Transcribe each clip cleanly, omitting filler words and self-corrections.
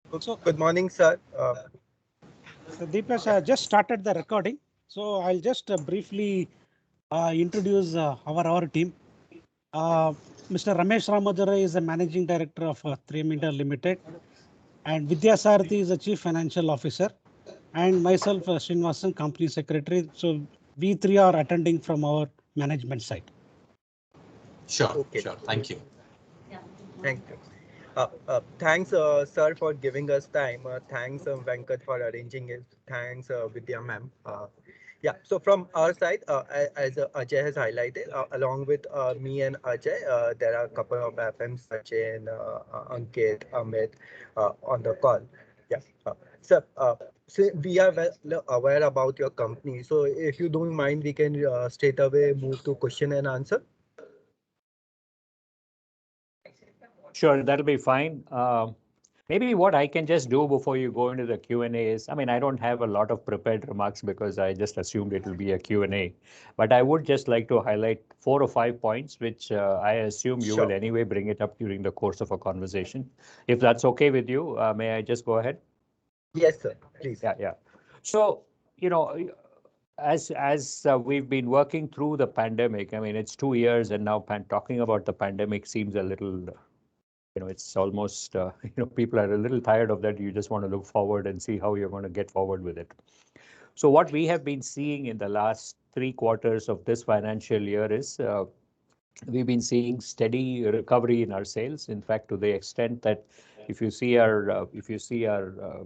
So, good morning, sir. Deepesh, I just started the recording. So I'll just briefly introduce our team. Uh, Mr. Ramesh Ramadura is the Managing Director of 3M India Limited, and Vidya Sarthi is the Chief Financial Officer, and myself, Srinivasan, Company Secretary. So we three are attending from our management side. Sure, Okay, sure. Thank you. thank you. Thanks, sir, for giving us time. Thanks, Venkat, for arranging it. Thanks, Vidya, ma'am. Yeah, so from our side, as Ajay has highlighted, along with me and Ajay, there are a couple of FMs, Sachin, Ankit, Amit, on the call. Yeah, sir, so we are well aware about your company. So if you don't mind, we can straight away move to question and answer. Sure, that'll be fine. Maybe what I can just do before you go into the Q&A is, I mean, I don't have a lot of prepared remarks because I just assumed it will be a Q&A, but I would just like to highlight 4 or 5 points, which I assume you will Sure. anyway bring it up during the course of a conversation. If that's okay with you, may I just go ahead? Yes, sir. Please. Yeah, yeah. So, you know, as we've been working through the pandemic, I mean, it's 2 years, and now talking about the pandemic seems a little, it's almost, people are a little tired of that. You just want to look forward and see how you're going to get forward with it. So what we have been seeing in the last 3 quarters of this financial year is we've been seeing steady recovery in our sales. In fact, to the extent that if you see our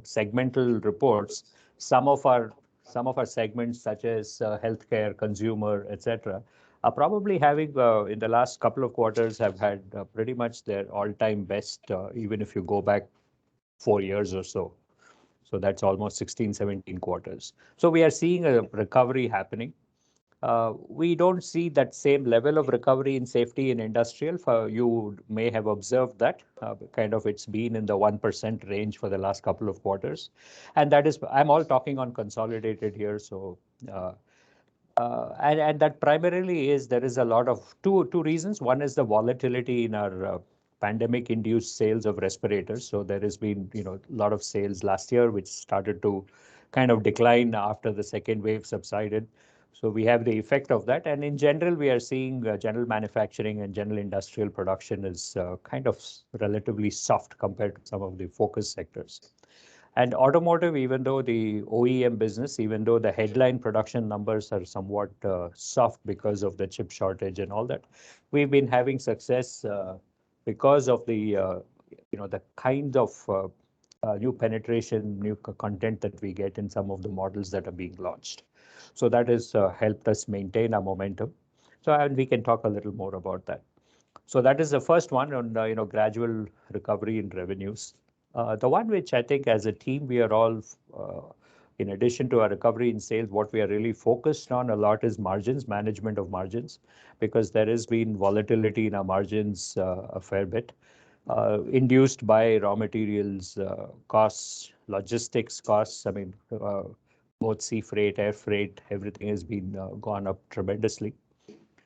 segmental reports, some of our segments such as healthcare, consumer, etc., are probably having in the last couple of quarters have had pretty much their all-time best, even if you go back 4 years or so. So that's almost 16, 17 quarters. So we are seeing a recovery happening. We don't see that same level of recovery in safety in industrial. You may have observed that kind of it's been in the 1% range for the last couple of quarters. And that is, I'm all talking on consolidated here. So, and that primarily is there is a lot of two reasons. One is the volatility in our pandemic induced sales of respirators. So there has been, a lot of sales last year, which started to kind of decline after the second wave subsided. So we have the effect of that. And in general, we are seeing general manufacturing and general industrial production is kind of relatively soft compared to some of the focus sectors. And automotive, even though the OEM business, even though the headline production numbers are somewhat soft because of the chip shortage and all that, we've been having success because of the kind of new penetration, new content that we get in some of the models that are being launched. So that has helped us maintain our momentum. So and we can talk a little more about that. So that is the first one on gradual recovery in revenues. The one which I think as a team we are all, in addition to our recovery in sales, what we are really focused on a lot is margins, management of margins, because there has been volatility in our margins a fair bit, induced by raw materials costs, logistics costs. I mean, both sea freight, air freight, everything has been gone up tremendously.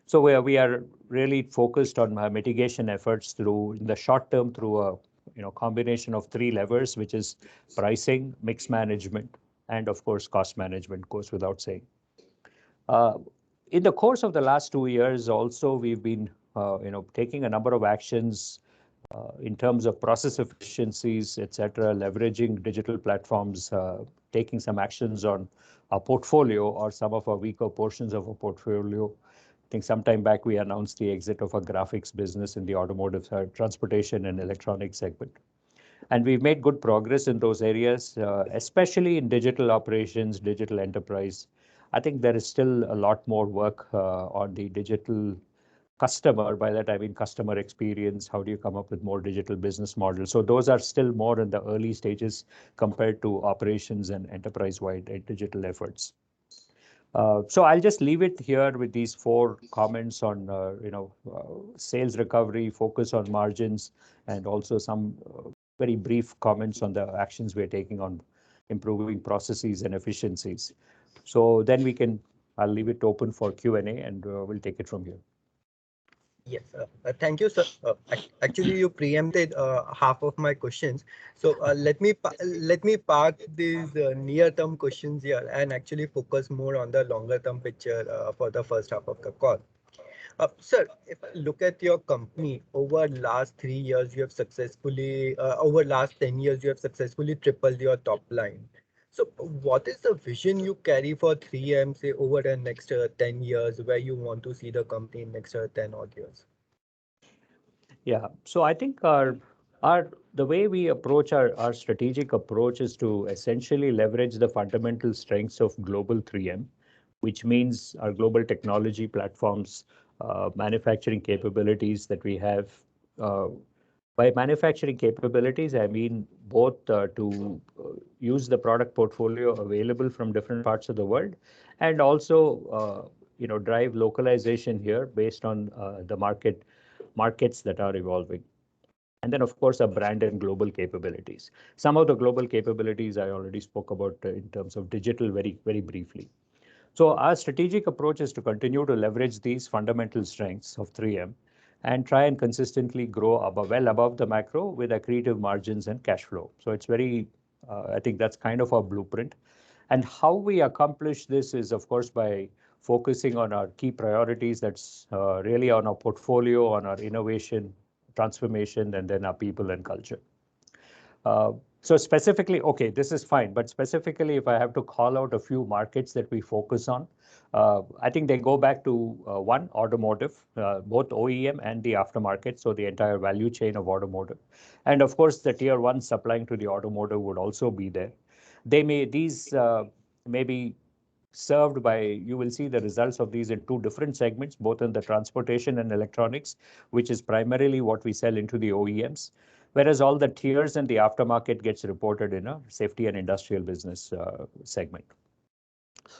So we are really focused on mitigation efforts through in the short term through a combination of three levers, which is pricing, mix management, and of course cost management goes without saying. Uh, in the course of the last 2 years, also we've been taking a number of actions in terms of process efficiencies, etc., leveraging digital platforms, taking some actions on our portfolio or some of our weaker portions of our portfolio. I think sometime back we announced the exit of a graphics business in the automotive transportation and electronics segment. And we've made good progress in those areas, especially in digital operations, digital enterprise. I think there is still a lot more work on the digital customer. By that, I mean customer experience. How do you come up with more digital business models? So those are still more in the early stages compared to operations and enterprise-wide digital efforts. So I'll just leave it here with these 4 comments on, sales recovery, focus on margins, and also some very brief comments on the actions we're taking on improving processes and efficiencies. So then I'll leave it open for Q&A and we'll take it from here. Yes, thank you, sir. Actually, you preempted half of my questions. So let me park these near-term questions here and actually focus more on the longer-term picture for the first half of the call. Sir, if I look at your company over last 3 years, you have successfully over last 10 years, you have successfully tripled your top line. So, what is the vision you carry for 3M, say over the next 10 years, where you want to see the company in next 10 odd years? Yeah. So I think our the way we approach our strategic approach is to essentially leverage the fundamental strengths of global 3M, which means our global technology platforms, manufacturing capabilities that we have. Uh, by manufacturing capabilities, I mean both to use the product portfolio available from different parts of the world, and also drive localization here based on the markets that are evolving. And then, of course, our brand and global capabilities. Some of the global capabilities I already spoke about in terms of digital very, very briefly. So our strategic approach is to continue to leverage these fundamental strengths of 3M and try and consistently grow well above the macro with accretive margins and cash flow. So it's very, I think that's kind of our blueprint. And how we accomplish this is, of course, by focusing on our key priorities. That's really on our portfolio, on our innovation, transformation, and then our people and culture. Uh, so specifically, okay, this is fine, but specifically, if I have to call out a few markets that we focus on, I think they go back to one, automotive, both OEM and the aftermarket, so the entire value chain of automotive. And of course, the tier one supplying to the automotive would also be there. These may be served by, you will see the results of these in two different segments, both in the transportation and electronics, which is primarily what we sell into the OEMs, whereas all the tiers and the aftermarket gets reported in a safety and industrial business segment.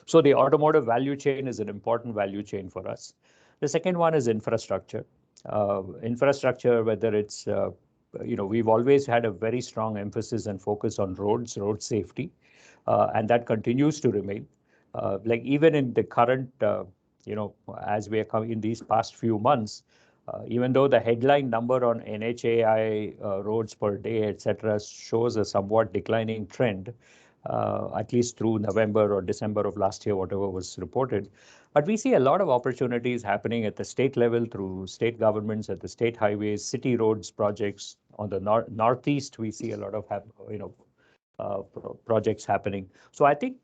So the automotive value chain is an important value chain for us. The second one is infrastructure. Infrastructure, whether it's, we've always had a very strong emphasis and focus on road safety, and that continues to remain. Like even in the current, as we are coming in these past few months, even though the headline number on NHAI roads per day, etc., shows a somewhat declining trend, at least through November or December of last year, whatever was reported. But we see a lot of opportunities happening at the state level through state governments, at the state highways, city roads projects. On the northeast, we see a lot of projects happening. So I think,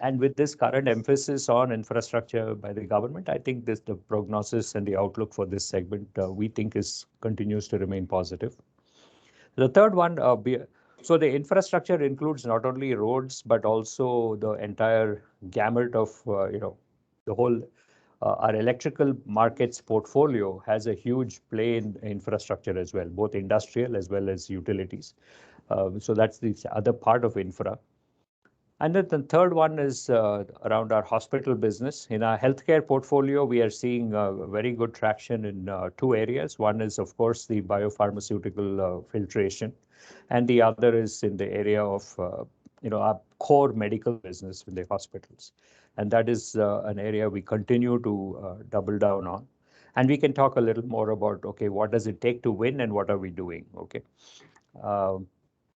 and with this current emphasis on infrastructure by the government, I think the prognosis and the outlook for this segment, we think continues to remain positive. The third one, so the infrastructure includes not only roads, but also the entire gamut of, the whole, our electrical markets portfolio has a huge play in infrastructure as well, both industrial as well as utilities. So that's the other part of infra. And then the third one is around our hospital business. In our healthcare portfolio, we are seeing very good traction in two areas. One is, of course, the biopharmaceutical filtration, and the other is in the area of our core medical business with the hospitals. And that is an area we continue to double down on. And we can talk a little more about, okay, what does it take to win and what are we doing? Okay. Um,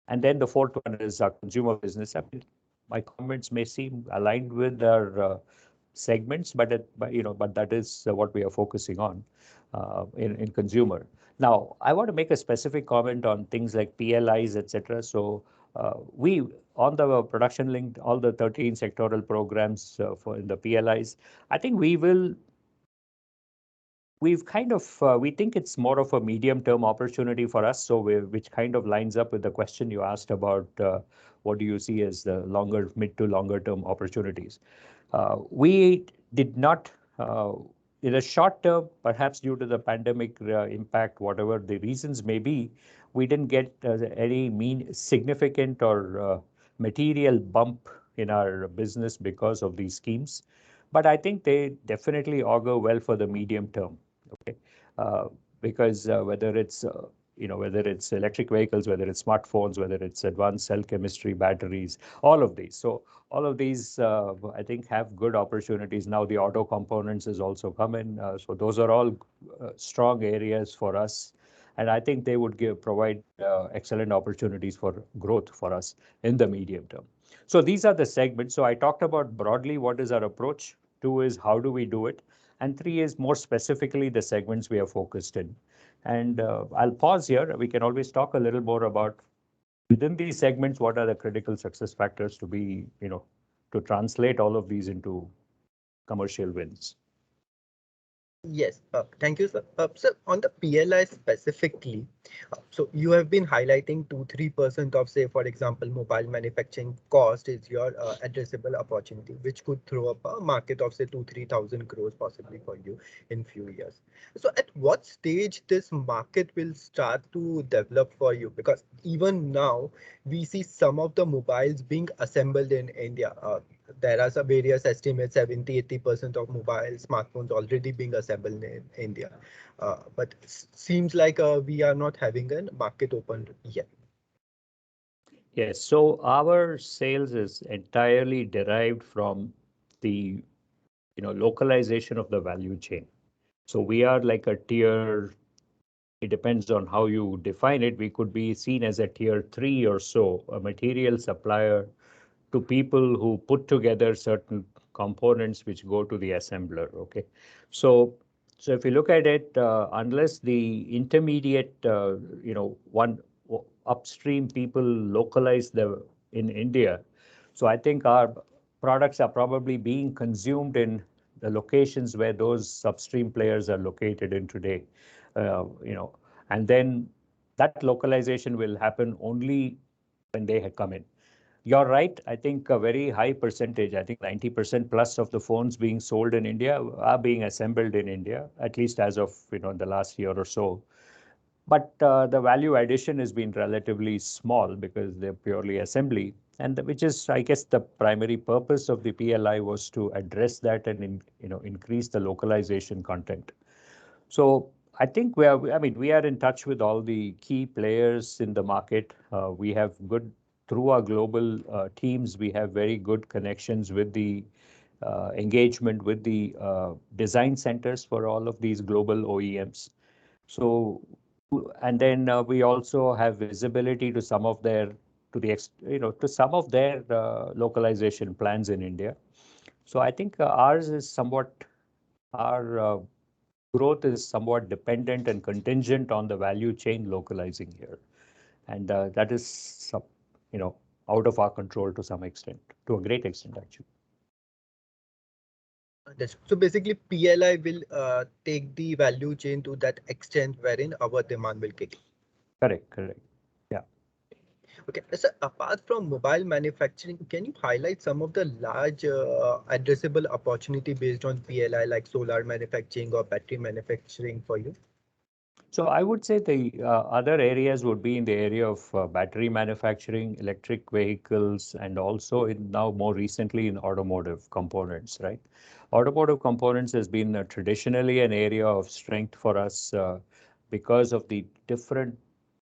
and then the fourth one is our consumer business. I mean, my comments may seem aligned with our segments, but that is what we are focusing on in consumer. Now, I want to make a specific comment on things like PLIs, etc. So we on the production linked, all the 13 sectoral programs for in the PLIs, I think we've kind of we think it's more of a medium term opportunity for us, so which kind of lines up with the question you asked about what do you see as the mid to longer term opportunities. We did not in the short term, perhaps due to the pandemic impact, whatever the reasons may be, we didn't get any significant or material bump in our business because of these schemes, but I think they definitely augur well for the medium term. Okay, because whether it's whether it's electric vehicles, whether it's smartphones, whether it's advanced cell chemistry, batteries, all of these. So all of these, I think, have good opportunities. Now the auto components has also come in. So those are all strong areas for us. And I think they would provide excellent opportunities for growth for us in the medium term. So these are the segments. So I talked about broadly what is our approach. Two is how do we do it? And three is more specifically the segments we are focused in. And I'll pause here. We can always talk a little more about within these segments, what are the critical success factors to be, to translate all of these into commercial wins. Yes, thank you, sir. Sir, on the PLI specifically, so you have been highlighting 2-3% of, say, for example, mobile manufacturing cost is your addressable opportunity, which could throw up a market of, say, 2-3 thousand crores possibly for you in few years. So, at what stage this market will start to develop for you? Because even now, we see some of the mobiles being assembled in India. There are some various estimates, 70-80% of mobile smartphones already being assembled in India. But seems like we are not having a market open yet. Yes, so our sales is entirely derived from the localization of the value chain. So we are like a tier, it depends on how you define it. We could be seen as a tier 3 or so, a material supplier to people who put together certain components which go to the assembler. Okay, so if you look at it, unless the intermediate, one upstream people localize the in India, so I think our products are probably being consumed in the locations where those upstream players are located in today. And then that localization will happen only when they come in. You're right. I think a very high percentage, I think 90% plus of the phones being sold in India are being assembled in India, at least as of the last year or so. But the value addition has been relatively small because they're purely assembly, and which is, I guess, the primary purpose of the PLI was to address that and increase the localization content. So I think we are in touch with all the key players in the market. We have good, through our global teams, we have very good connections with the engagement with the design centers for all of these global OEMs. So, and then we also have visibility to some of their, to some of their localization plans in India. So I think ours is somewhat, our growth is somewhat dependent and contingent on the value chain localizing here. And that is, out of our control to some extent, to a great extent, actually. So basically, PLI will take the value chain to that extent wherein our demand will kick in. Correct. Yeah. Okay, so apart from mobile manufacturing, can you highlight some of the large addressable opportunity based on PLI, like solar manufacturing or battery manufacturing for you? So I would say the other areas would be in the area of battery manufacturing, electric vehicles, and also now more recently in automotive components, right? Automotive components has been traditionally an area of strength for us because of the different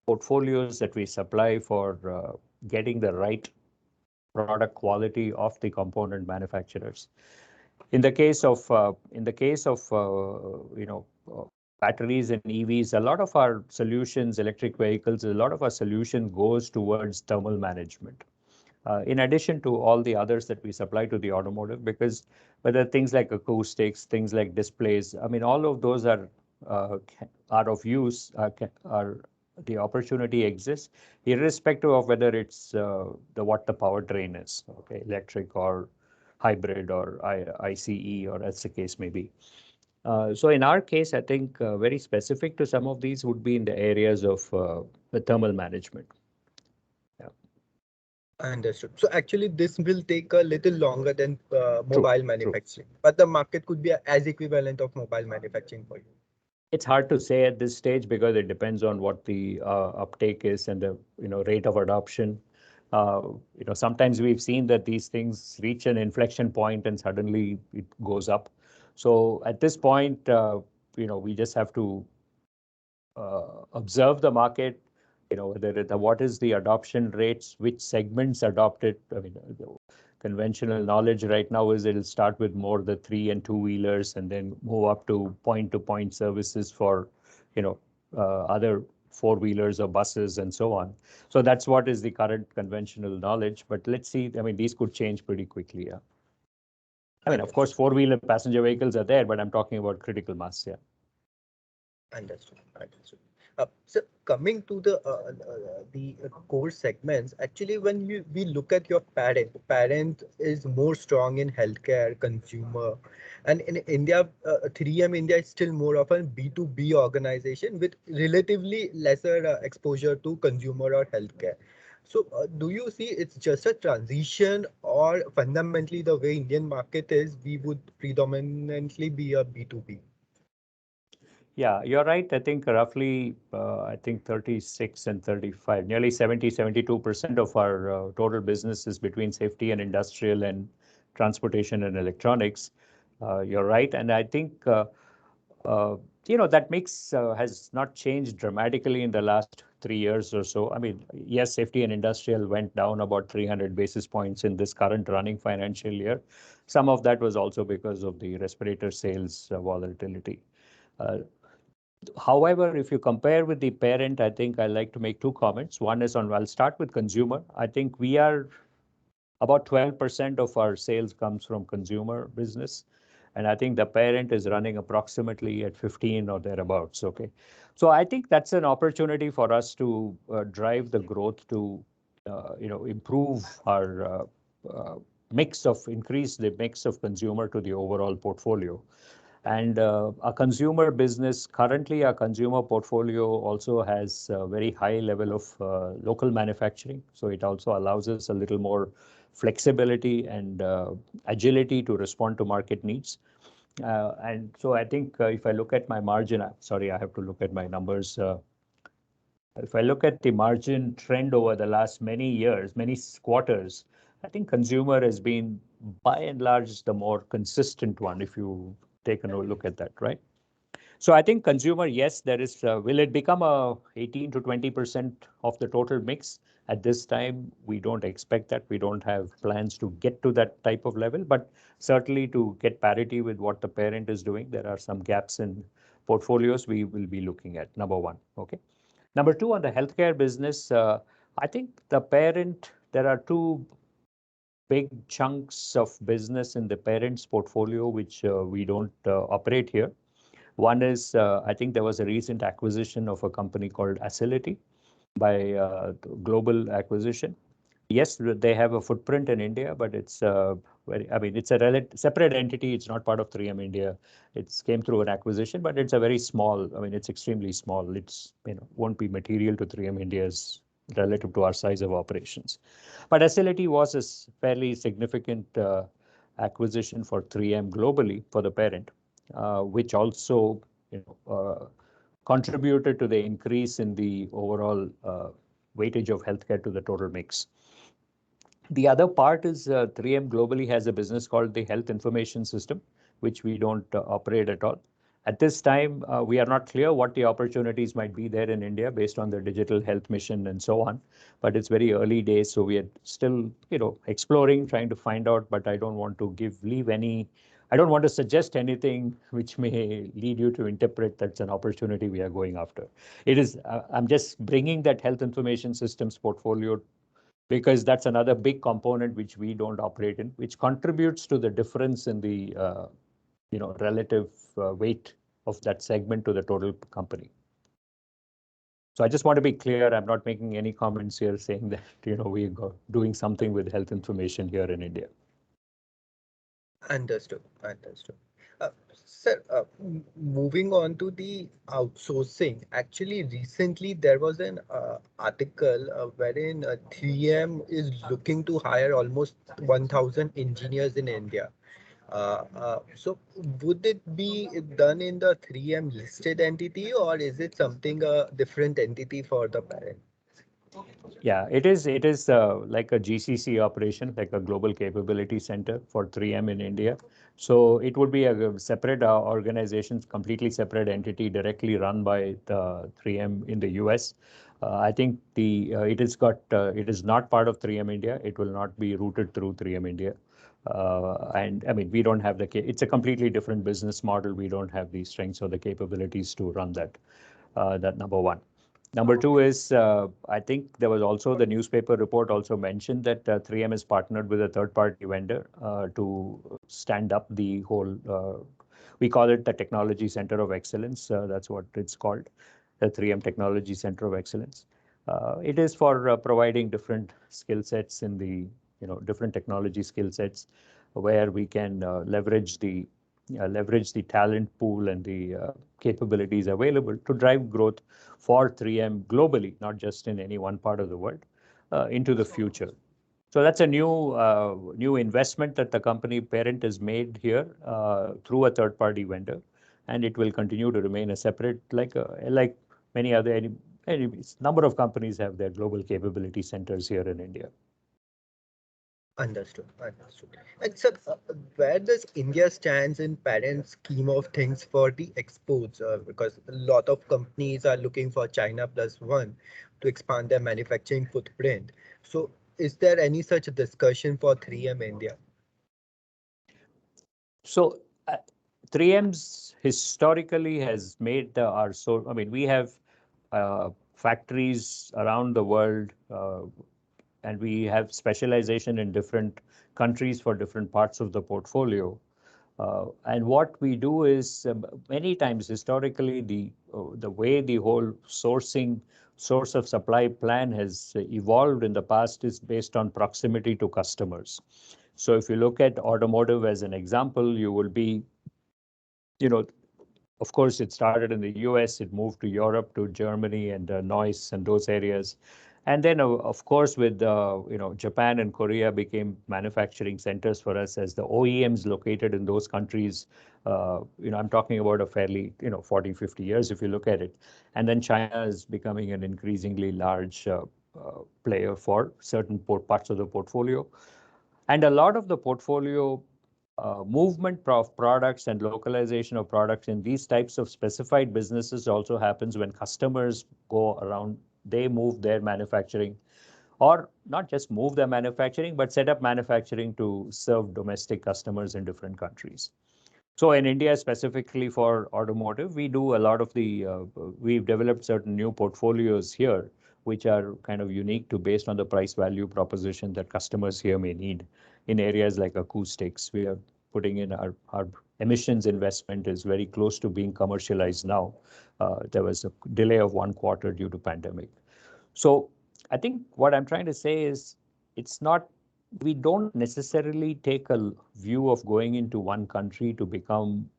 portfolios that we supply for getting the right product quality of the component manufacturers. In the case of batteries and EVs, a lot of our solutions, electric vehicles, a lot of our solution goes towards thermal management. In addition to all the others that we supply to the automotive, because whether things like acoustics, things like displays, I mean, all of those are of use, are the opportunity exists, irrespective of whether it's what the powertrain is, okay, electric or hybrid or ICE, or as the case may be. So in our case, I think very specific to some of these would be in the areas of the thermal management. Yeah. Understood. So actually, this will take a little longer than mobile True. manufacturing, but the market could be as equivalent of mobile manufacturing for you. It's hard to say at this stage because it depends on what the uptake is and the rate of adoption. Sometimes we've seen that these things reach an inflection point and suddenly it goes up. So at this point, we just have to observe the market, what is the adoption rates, which segments adopt it. I mean, the conventional knowledge right now is it'll start with more the 3 and 2 wheelers and then move up to point services for, other 4 wheelers or buses and so on. So that's what is the current conventional knowledge. But let's see, I mean, these could change pretty quickly. Yeah. I mean, of course, Understood. 4-wheeler passenger vehicles are there, but I'm talking about critical mass. Yeah. Understood. Understood. So coming to the core segments, actually, when we look at your parent is more strong in healthcare, consumer, and in India, 3M India is still more of a B2B organization with relatively lesser exposure to consumer or healthcare. So, do you see it's just a transition, or fundamentally the way Indian market is, we would predominantly be a B2B? Yeah, you're right. I think roughly, I think 36 and 35, nearly 72% of our total business is between safety and industrial and transportation and electronics. You're right. And I think, that mix has not changed dramatically in the last 3 years or so. I mean, yes, safety and industrial went down about 300 basis points in this current running financial year. Some of that was also because of the respirator sales volatility. Uh, However, if you compare with the parent, I think I like to make two comments. One is I'll start with consumer. I think we are about 12% of our sales comes from consumer business. And I think the parent is running approximately at 15 or thereabouts. Okay. So I think that's an opportunity for us to drive the growth to, improve our increase the mix of consumer to the overall portfolio. And our consumer business, currently our consumer portfolio also has a very high level of local manufacturing. So it also allows us a little more flexibility and agility to respond to market needs. And so I think if I look at my margin, sorry, I have to look at my numbers. If I look at the margin trend over the last many years, many quarters, I think consumer has been by and large the more consistent one, if you take a look at that, right? So I think consumer, yes, there is, will it become a 18 to 20% of the total mix? At this time, we don't expect that. We don't have plans to get to that type of level, but certainly to get parity with what the parent is doing, there are some gaps in portfolios we will be looking at, number one, okay? Number two, on the healthcare business, I think the parent, there are two big chunks of business in the parent's portfolio, which we don't operate here. One is, I think there was a recent acquisition of a company called Acility by Global Acquisition. Yes, they have a footprint in India, but it's it's a separate entity. It's not part of 3M India. It's came through an acquisition, but it's a very small, it's extremely small. It's, won't be material to 3M India's relative to our size of operations. But Acility was a fairly significant acquisition for 3M globally for the parent, which also, contributed to the increase in the overall weightage of healthcare to the total mix. The other part is 3M globally has a business called the Health Information System, which we don't operate at all. At this time, we are not clear what the opportunities might be there in India based on the digital health mission and so on. But it's very early days, so we are still, exploring, trying to find out. But I don't want to I don't want to suggest anything which may lead you to interpret that's an opportunity we are going after. It is. I'm just bringing that health information systems portfolio because that's another big component which we don't operate in, which contributes to the difference in the relative weight of that segment to the total company. So I just want to be clear, I'm not making any comments here saying that we're doing something with health information here in India. Understood. Understood. Sir, moving on to the outsourcing. Actually, recently there was an article wherein 3M is looking to hire almost 1,000 engineers in India. So would it be done in the 3M listed entity, or is it something a different entity for the parent? Yeah, it is. It is like a GCC operation, like a global capability center for 3M in India. So it would be a separate organization, completely separate entity, directly run by the 3M in the US. I think the it is not part of 3M India. It will not be routed through 3M India. And I mean, we don't have it's a completely different business model. We don't have the strengths or the capabilities to run that. That number one. Number two is, I think there was also the newspaper report also mentioned that 3M is partnered with a third-party vendor to stand up the whole, we call it the Technology Center of Excellence. That's what it's called, the 3M Technology Center of Excellence. It is for providing different skill sets in the, different technology skill sets where we can leverage the talent pool and the capabilities available to drive growth for 3M globally, not just in any one part of the world, into the future. So that's a new investment that the company parent has made here through a third-party vendor, and it will continue to remain a separate, like many other any number of companies have their global capability centers here in India. Understood. Understood. And sir, where does India stands in parent scheme of things for the exports? Because a lot of companies are looking for China plus one to expand their manufacturing footprint. So, is there any such discussion for 3M India? So 3M's historically has made our so. I mean, we have factories around the world, and we have specialization in different countries for different parts of the portfolio. And what we do is many times historically the way the whole source of supply plan has evolved in the past is based on proximity to customers. So if you look at automotive as an example, you will be, you know, of course, it started in the US, it moved to Europe, to Germany and Neuss and those areas. And then, of course, with Japan and Korea became manufacturing centers for us as the OEMs located in those countries. I'm talking about a fairly, 40, 50 years if you look at it. And then China is becoming an increasingly large player for certain parts of the portfolio. And a lot of the portfolio movement of products and localization of products in these types of specified businesses also happens when customers go around, they move their manufacturing, or not just move their manufacturing, but set up manufacturing to serve domestic customers in different countries. So in India, specifically for automotive, we do a lot of we've developed certain new portfolios here, which are kind of unique to based on the price value proposition that customers here may need in areas like acoustics. We are putting in our emissions investment is very close to being commercialized now. There was a delay of 1 quarter due to pandemic. So I think what I'm trying to say is it's not, we don't necessarily take a view of going into one country to become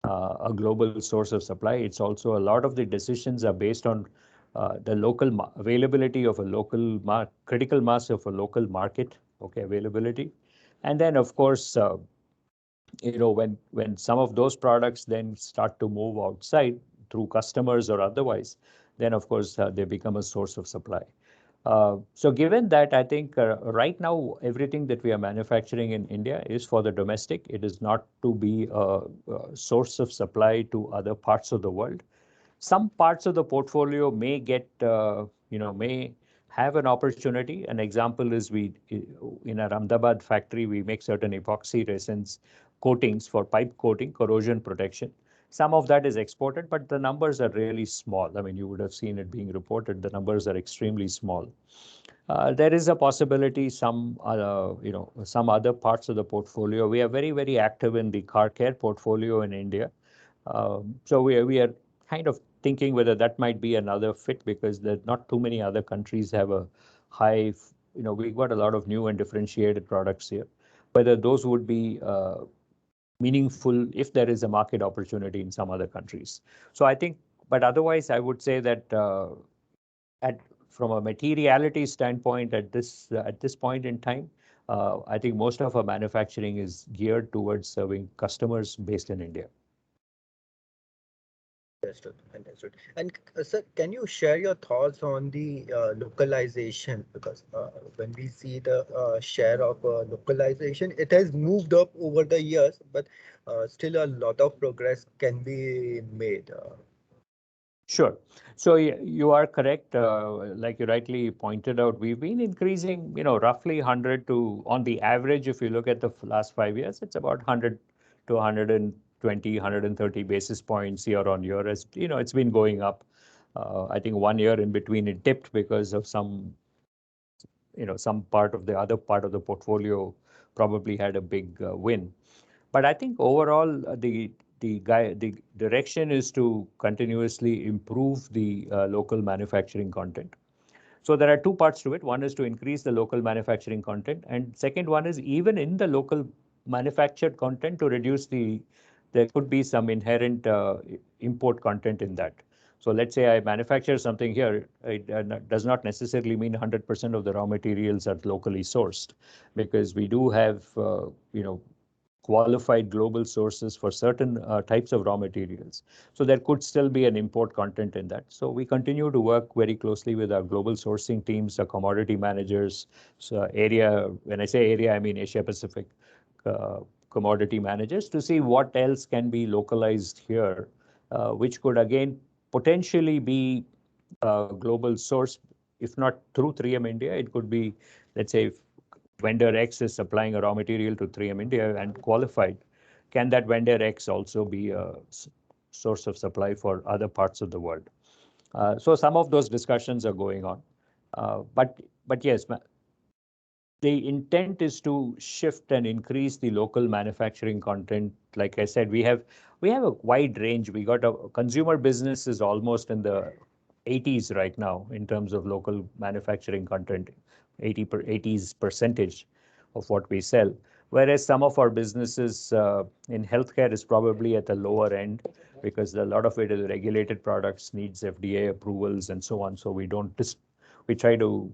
a global source of supply. It's also a lot of the decisions are based on the local availability of a local critical mass of a local market, okay, availability. And then, of course, when some of those products then start to move outside through customers or otherwise, then of course they become a source of supply. So given that, I think right now everything that we are manufacturing in India is for the domestic. It is not to be a source of supply to other parts of the world. Some parts of the portfolio may may have an opportunity. An example is in our Ahmedabad factory, we make certain epoxy resins coatings for pipe coating, corrosion protection. Some of that is exported, but the numbers are really small. I mean, you would have seen it being reported. The numbers are extremely small. There is a possibility some other parts of the portfolio. We are very, very active in the car care portfolio in India. So we are kind of thinking whether that might be another fit because there's not too many other countries have a high, we've got a lot of new and differentiated products here. Whether those would be meaningful if there is a market opportunity in some other countries. So I think, but otherwise, I would say that from a materiality standpoint, at this point in time, I think most of our manufacturing is geared towards serving customers based in India. Understood. Understood. And sir, can you share your thoughts on the localization? Because when we see the share of localization, it has moved up over the years, but still a lot of progress can be made. Sure. So you are correct. Like you rightly pointed out, we've been increasing, roughly 100 to, on the average, if you look at the last 5 years, it's about 100 to 120, 130 basis points year on year. As it's been going up. I think 1 year in between it dipped because of some part of the other part of the portfolio probably had a big win. But I think overall, the direction is to continuously improve the local manufacturing content. So there are two parts to it. One is to increase the local manufacturing content, and second one is even in the local manufactured content to reduce there could be some inherent import content in that. So let's say I manufacture something here, it does not necessarily mean 100% of the raw materials are locally sourced, because we do have, qualified global sources for certain types of raw materials. So there could still be an import content in that. So we continue to work very closely with our global sourcing teams, our commodity managers. So when I say area, I mean Asia Pacific commodity managers, to see what else can be localized here, which could again potentially be a global source, if not through 3M India. It could be, let's say, if vendor X is supplying a raw material to 3M India and qualified, can that vendor X also be a source of supply for other parts of the world? So some of those discussions are going on. But yes, the intent is to shift and increase the local manufacturing content. Like I said, we have a wide range. We got a consumer business is almost in the 80s right now in terms of local manufacturing content, 80s percentage of what we sell. Whereas some of our businesses in healthcare is probably at the lower end, because a lot of it is regulated products, needs FDA approvals and so on. So we try to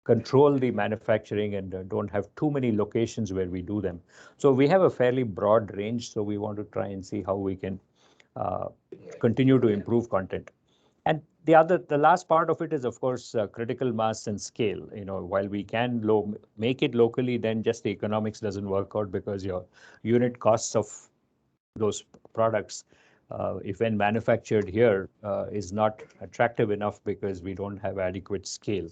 control the manufacturing and don't have too many locations where we do them. So we have a fairly broad range. So we want to try and see how we can uh, continue to improve content. And the last part of it is, of course, critical mass and scale. While we can make it locally, then just the economics doesn't work out, because your unit costs of those products, if when manufactured here, is not attractive enough because we don't have adequate scale.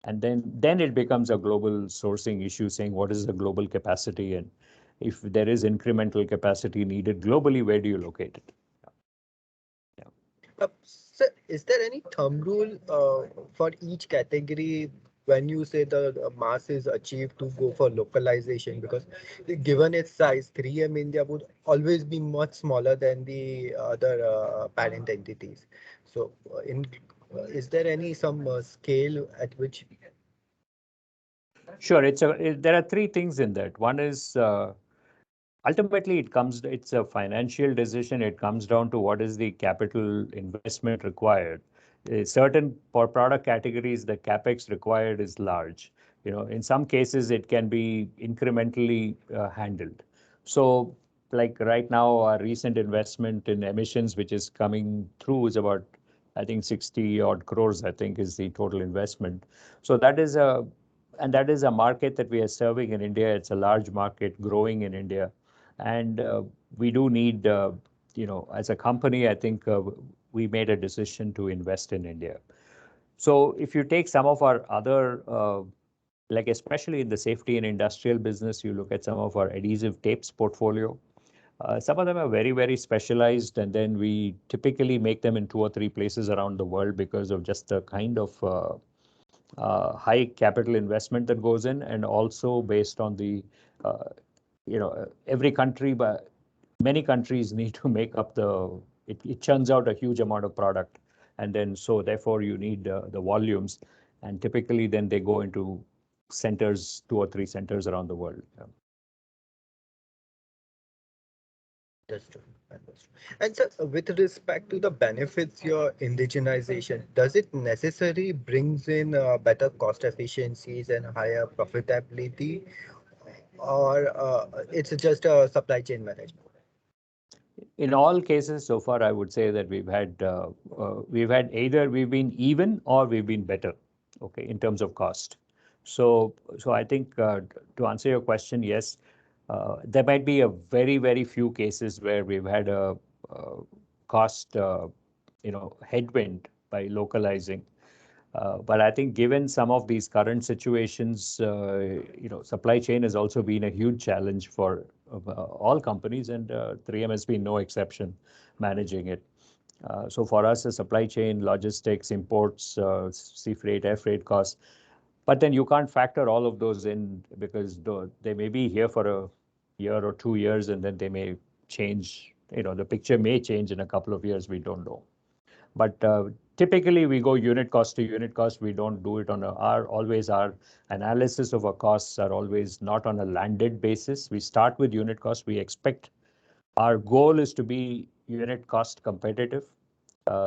And then it becomes a global sourcing issue, saying what is the global capacity, and if there is incremental capacity needed globally, where do you locate it? Yeah. Sir, is there any thumb rule for each category when you say the mass is achieved to go for localization? Because given its size, 3M India would always be much smaller than the other parent entities. So, is there any some scale at which? Sure. There are three things in that. One is, ultimately it's a financial decision. It comes down to what is the capital investment required. Certain for product categories, the capex required is large. In some cases it can be incrementally handled. So like right now, our recent investment in emissions, which is coming through, is about, I think, 60 odd crores, I think, is the total investment. So that is a market that we are serving in India. It's a large market growing in India. And we do need, as a company, I think we made a decision to invest in India. So if you take some of our other, like especially in the safety and industrial business, you look at some of our adhesive tapes portfolio. Some of them are very, very specialized, and then we typically make them in 2 or 3 places around the world because of just the kind of high capital investment that goes in, and also based on the, every country, but many countries need to make up it churns out a huge amount of product. And then, so therefore, you need the volumes. And typically, then they go into centers, 2 or 3 centers around the world. Yeah. Understood. Understood. And sir, with respect to the benefits, your indigenization, does it necessarily brings in better cost efficiencies and higher profitability, or it's just a supply chain management? In all cases so far, I would say that we've had either we've been even or we've been better, okay, in terms of cost. So I think to answer your question, yes, there might be a very few cases where we've had a cost headwind by localizing. But I think given some of these current situations, supply chain has also been a huge challenge for all companies, and 3M has been no exception managing it. So for us, the supply chain, logistics, imports, sea freight, air freight costs, but then you can't factor all of those in because they may be here for a year or 2 years, and then they may change. The picture may change in a couple of years. We don't know. But typically, we go unit cost to unit cost. We don't do it on our analysis of our costs are always not on a landed basis. We start with unit cost. We expect our goal is to be unit cost competitive.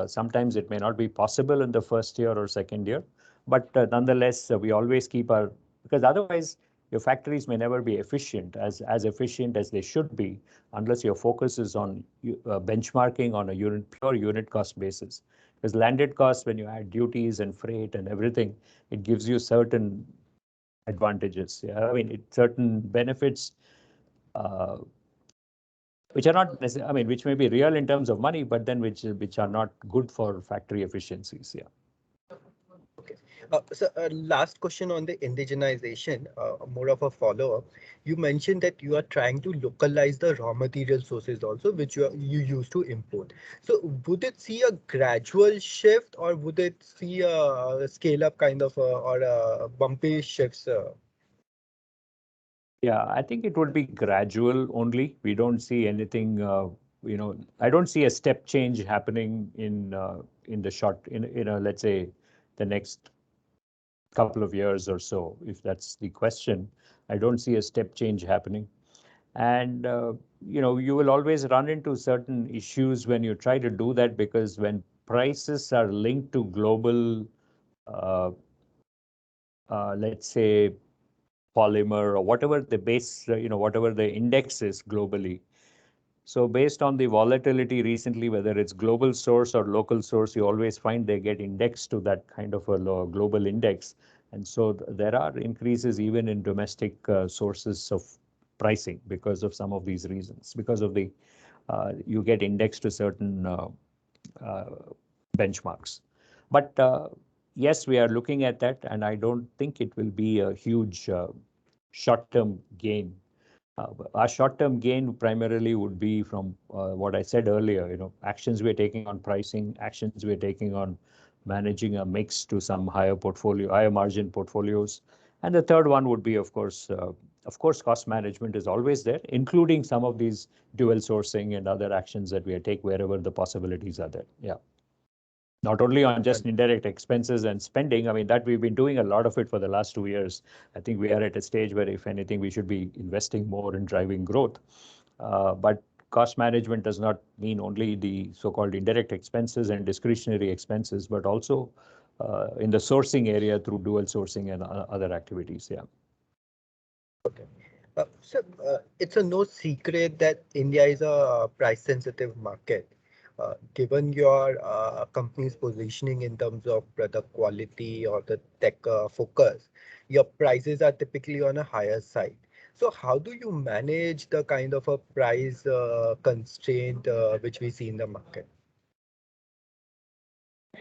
Sometimes it may not be possible in the first year or second year, but nonetheless, we always keep because otherwise your factories may never be as efficient as they should be unless your focus is on benchmarking on a pure unit cost basis. Because landed costs, when you add duties and freight and everything, it gives you certain advantages. Yeah, I mean, certain benefits uh, which are not necessarily, I mean, which may be real in terms of money, but then which are not good for factory efficiencies. Yeah. Okay. So, last question on the indigenization, more of a follow-up. You mentioned that you are trying to localize the raw material sources also, which you used to import. So, would it see a gradual shift, or would it see a scale-up kind of, or a bumpy shifts? Yeah, I think it would be gradual only. We don't see anything, I don't see a step change happening in the let's say, the next couple of years or so, if that's the question. I don't see a step change happening. And, you will always run into certain issues when you try to do that, because when prices are linked to global, uh, let's say, polymer or whatever the base, whatever the index is globally. So based on the volatility recently, whether it's global source or local source, you always find they get indexed to that kind of a global index. And so there are increases even in domestic sources of pricing because of some of these reasons, because of you get indexed to certain uh, benchmarks. But yes, we are looking at that, and I don't think it will be a huge short-term gain. Our short-term gain primarily would be from what I said earlier, actions we're taking on pricing, actions we're taking on managing a mix to some higher margin portfolios. And the third one would be, of course, cost management is always there, including some of these dual sourcing and other actions that we take wherever the possibilities are there. Yeah. Not only on just indirect expenses and spending. I mean, that we've been doing a lot of it for the last 2 years. I think we are at a stage where, if anything, we should be investing more in driving growth. But cost management does not mean only the so-called indirect expenses and discretionary expenses, but also in the sourcing area through dual sourcing and other activities. Yeah. So, it's a no secret that India is a price-sensitive market. Given your company's positioning in terms of product quality or the tech focus, your prices are typically on a higher side. So, how do you manage the kind of a price constraint which we see in the market?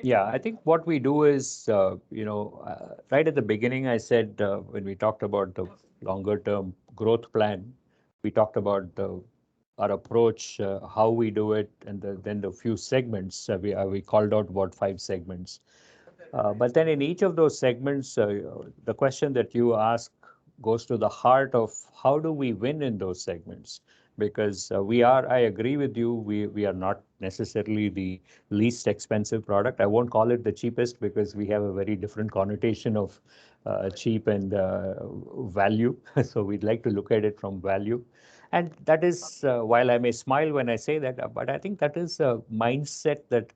Yeah, I think what we do is, right at the beginning, I said when we talked about the longer term growth plan, we talked about our approach, how we do it, and then the few segments. We called out about 5 segments. But then in each of those segments, the question that you ask goes to the heart of how do we win in those segments? Because I agree with you, we are not necessarily the least expensive product. I won't call it the cheapest because we have a very different connotation of cheap and value. So we'd like to look at it from value. And that is, while I may smile when I say that, but I think that is a mindset that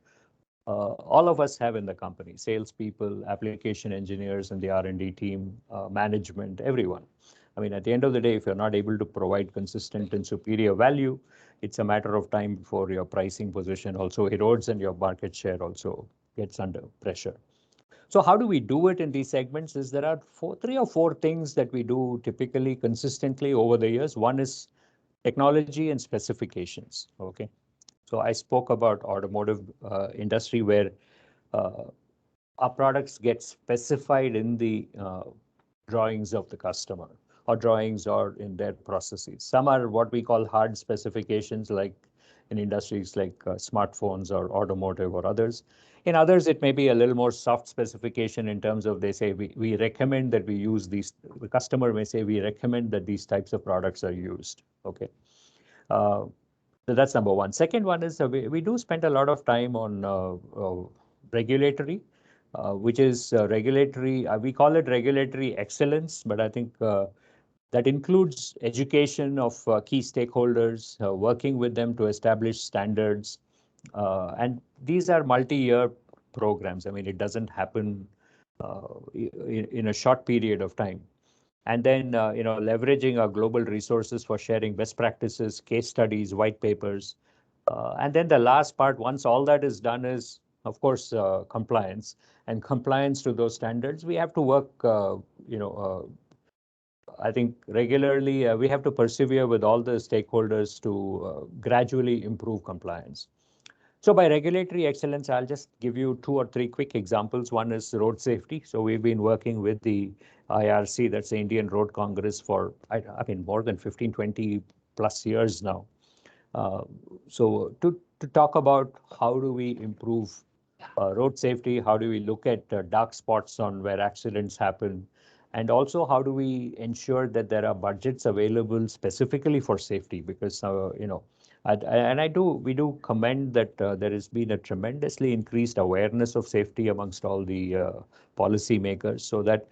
all of us have in the company: salespeople, application engineers, and the R&D team, management, everyone. I mean, at the end of the day, if you're not able to provide consistent and superior value, it's a matter of time before your pricing position also erodes and your market share also gets under pressure. So how do we do it in these segments? Is there are three or four things that we do typically consistently over the years. One is technology and specifications. Okay, so I spoke about automotive industry where uh, our products get specified in the drawings of the customer or drawings or in their processes. Some are what we call hard specifications, like in industries like smartphones or automotive or others. In others, it may be a little more soft specification in terms of they say we recommend that we use these, the customer may say we recommend that these types of products are used. Okay. Uh, so that's number one. Second one is we do spend a lot of time on regulatory, which is regulatory, we call it regulatory excellence, but I think that includes education of key stakeholders, working with them to establish standards. And these are multi-year programs. I mean, it doesn't happen in a short period of time. And then, leveraging our global resources for sharing best practices, case studies, white papers. And then the last part, once all that is done, is, of course, compliance. And compliance to those standards, we have to work, I think regularly, we have to persevere with all the stakeholders to gradually improve compliance. So by regulatory excellence, I'll just give you two or three quick examples. One is road safety. So we've been working with the IRC, that's the Indian Road Congress, for, I mean, more than 15, 20 plus years now. Uh, so to talk about how do we improve road safety, how do we look at dark spots on where accidents happen, and also how do we ensure that there are budgets available specifically for safety, because we do commend that there has been a tremendously increased awareness of safety amongst all the policy makers, so that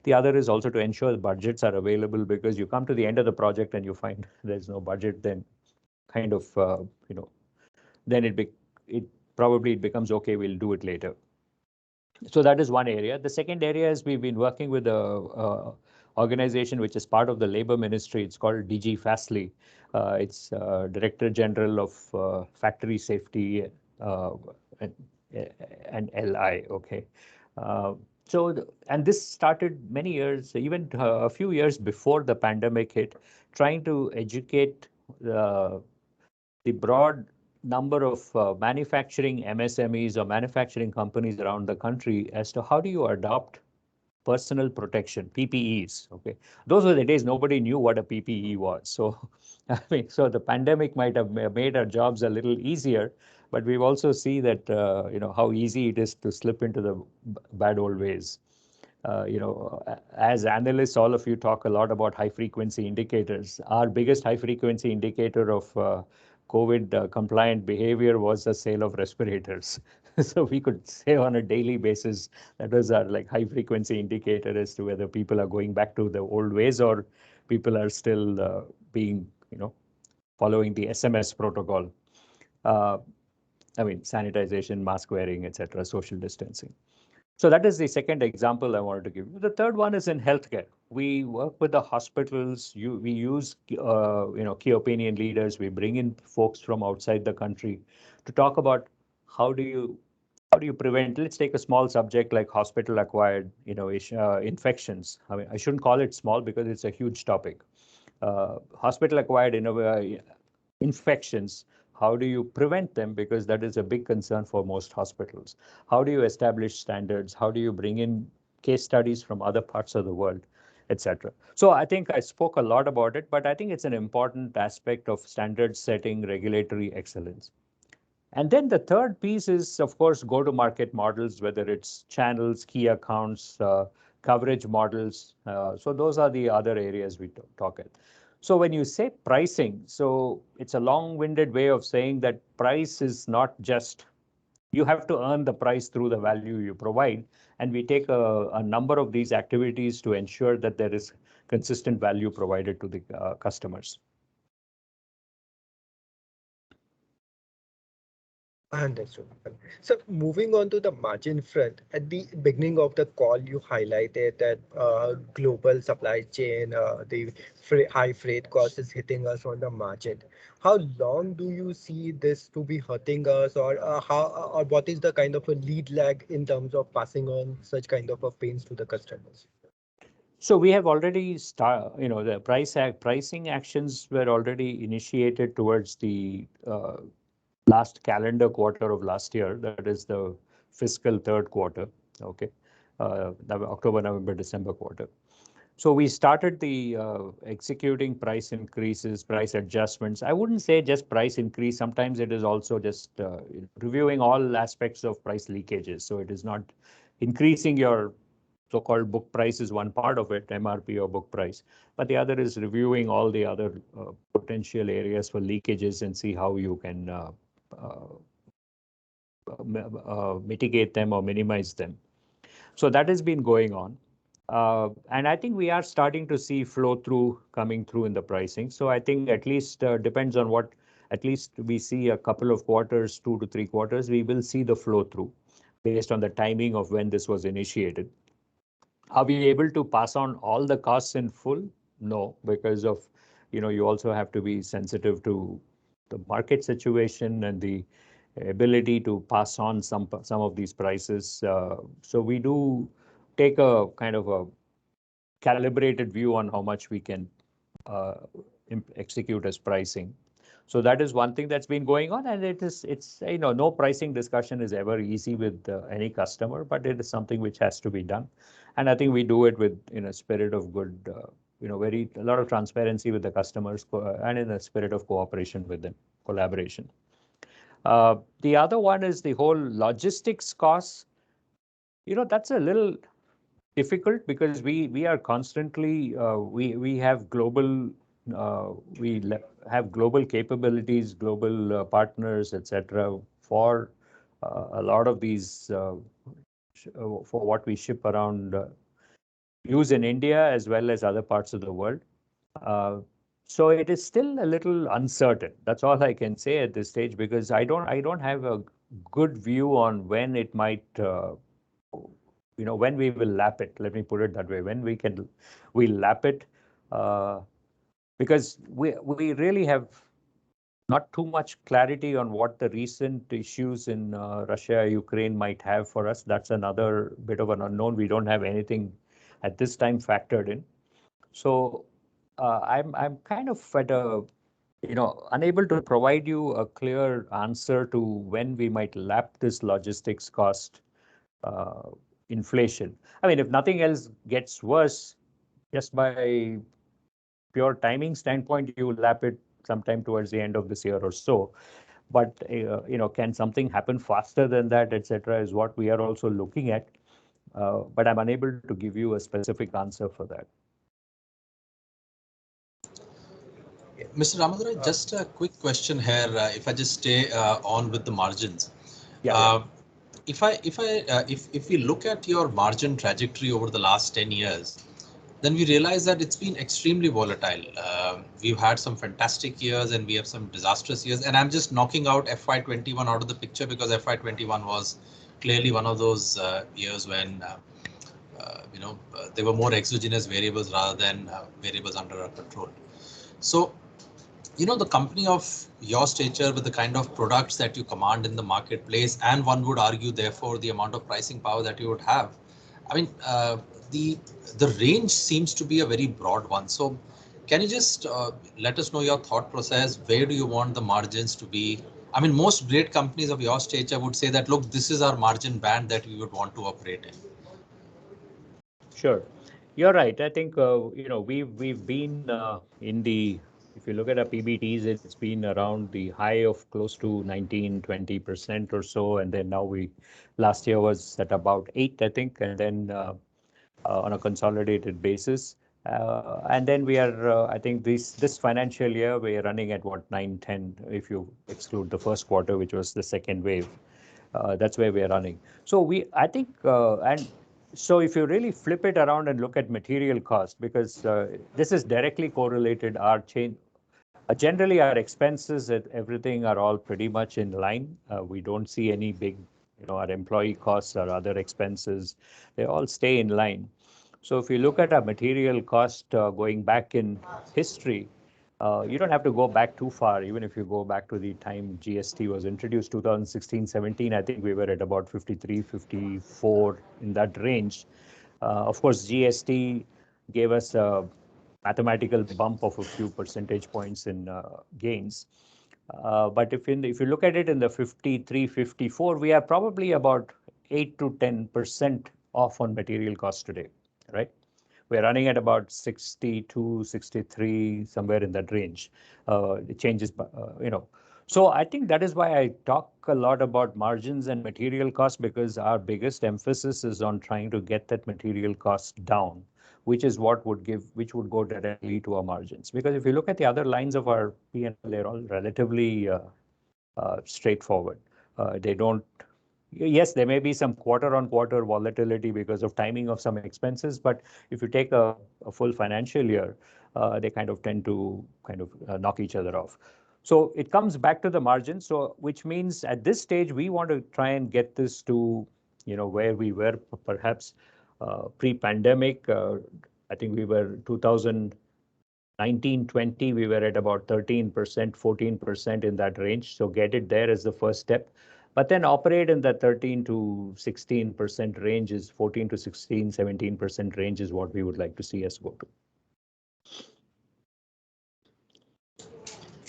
the other is also to ensure the budgets are available, because you come to the end of the project and you find there's no budget, then kind of, then it probably it becomes okay, we'll do it later. So that is one area. The second area is we've been working with a organization which is part of the Labor Ministry. It's called DG Fastly. It's Director General of Factory Safety uh, and, and LI. Okay. Uh, and this started many years, even a few years before the pandemic hit, trying to educate the broad number of manufacturing MSMEs or manufacturing companies around the country as to how do you adopt personal protection, PPEs. Okay, those were the days nobody knew what a PPE was. So, I mean, so the pandemic might have made our jobs a little easier, but we've also see that how easy it is to slip into the bad old ways. As analysts, all of you talk a lot about high frequency indicators. Our biggest high frequency indicator of COVID compliant behavior was the sale of respirators. So we could say on a daily basis that was our like high frequency indicator as to whether people are going back to the old ways or people are still being, following the SMS protocol. Uh, I mean, sanitization, mask wearing, etc., social distancing. So that is the second example I wanted to give you. The third one is in healthcare. We work with the hospitals. We use key opinion leaders. We bring in folks from outside the country to talk about how do you prevent. Let's take a small subject like hospital acquired infections. I mean, I shouldn't call it small because it's a huge topic. Hospital acquired infections, how do you prevent them? Because that is a big concern for most hospitals. How do you establish standards? How do you bring in case studies from other parts of the world, etc.? So I think I spoke a lot about it, but I think it's an important aspect of standard setting, regulatory excellence. And then the third piece is, of course, go-to-market models, whether it's channels, key accounts, coverage models. So those are the other areas we talk at. So when you say pricing, so it's a long-winded way of saying that price is not just, you have to earn the price through the value you provide. And we take a number of these activities to ensure that there is consistent value provided to the customers. Understood. So moving on to the margin front, at the beginning of the call, you highlighted that global supply chain, the high freight cost is hitting us on the margin. How long do you see this to be hurting us, or or what is the kind of a lead lag in terms of passing on such kind of a pains to the customers? So we have already the pricing actions were already initiated towards the last calendar quarter of last year. That is the fiscal third quarter. Okay, October, November, December quarter. So we started the executing price increases, price adjustments. I wouldn't say just price increase. Sometimes it is also just reviewing all aspects of price leakages. So it is not increasing your so-called book price is one part of it, MRP or book price, but the other is reviewing all the other potential areas for leakages and see how you can uh, mitigate them or minimize them. So that has been going on. And I think we are starting to see flow through coming through in the pricing. So I think at least depends on what, at least we see a couple of quarters, 2 to 3 quarters, we will see the flow through based on the timing of when this was initiated. Are we able to pass on all the costs in full? No, because of, you also have to be sensitive to the market situation and the ability to pass on some of these prices. So we do take a kind of a calibrated view on how much we can uh, execute as pricing. So that is one thing that's been going on, and it's no pricing discussion is ever easy with any customer, but it is something which has to be done, and I think we do it with in a spirit of good, very a lot of transparency with the customers and in a spirit of cooperation with them, collaboration. The other one is the whole logistics costs. That's a little difficult because we are constantly we have global have global capabilities, global partners, etc. for a lot of these for what we ship around use in India as well as other parts of the world. Uh, so it is still a little uncertain. That's all I can say at this stage because I don't have a good view on when it might when we will lap it. Let me put it that way. When we lap it, uh, because we really have not too much clarity on what the recent issues in Russia, Ukraine might have for us. That's another bit of an unknown. We don't have anything at this time factored in. So I'm kind of at a unable to provide you a clear answer to when we might lap this logistics cost uh, inflation. I mean, if nothing else gets worse, just by pure timing standpoint, you lap it sometime towards the end of this year or so. But can something happen faster than that, etc., is what we are also looking at. But I'm unable to give you a specific answer for that. Mr. Ramadhan, just a quick question here. If I just stay on with the margins, Yeah. if we look at your margin trajectory over the last 10 years, then we realize that it's been extremely volatile. We've had some fantastic years and we have some disastrous years. And I'm just knocking out FY21 out of the picture because FY21 was clearly one of those years when there were more exogenous variables rather than variables under our control. So the company of your stature with the kind of products that you command in the marketplace, and one would argue therefore the amount of pricing power that you would have, I mean, the the range seems to be a very broad one. So can you just let us know your thought process? Where do you want the margins to be? I mean, most great companies of your stature would say that, look, this is our margin band that we would want to operate in. Sure. You're right. I think we've been in the if you look at our PBTs, it's been around the high of close to 19-20% or so, and then now we last year was at about 8, I think, and then on a consolidated basis. And then we are, I think this financial year, we are running at what, 9-10, if you exclude the first quarter, which was the second wave. That's where we are running. So I think, and so if you really flip it around and look at material cost, because this is directly correlated, our change, Generally, our expenses and everything are all pretty much in line. We don't see any big, our employee costs or other expenses, they all stay in line. So if you look at our material cost going back in history, you don't have to go back too far. Even if you go back to the time GST was introduced, 2016-17, I think we were at about 53, 54 in that range. Of course, GST gave us a mathematical bump of a few percentage points in gains. But if you look at it in the 53, 54, we are probably about 8 to 10% off on material costs today, right? We're running at about 62, 63, somewhere in that range. It changes, So I think that is why I talk a lot about margins and material costs, because our biggest emphasis is on trying to get that material cost down, which would go directly to our margins. Because if you look at the other lines of our P&L, they're all relatively straightforward. They don't. Yes, there may be some quarter-on-quarter volatility because of timing of some expenses, but if you take a full financial year, they kind of tend to knock each other off. So it comes back to the margin. So which means at this stage we want to try and get this to where we were perhaps pre-pandemic. I think we were 2019-20, we were at about 13%, 14% in that range. So get it there as the first step. But then operate in that 13 to 16% range is 14 to 16, 17% range is what we would like to see us go to.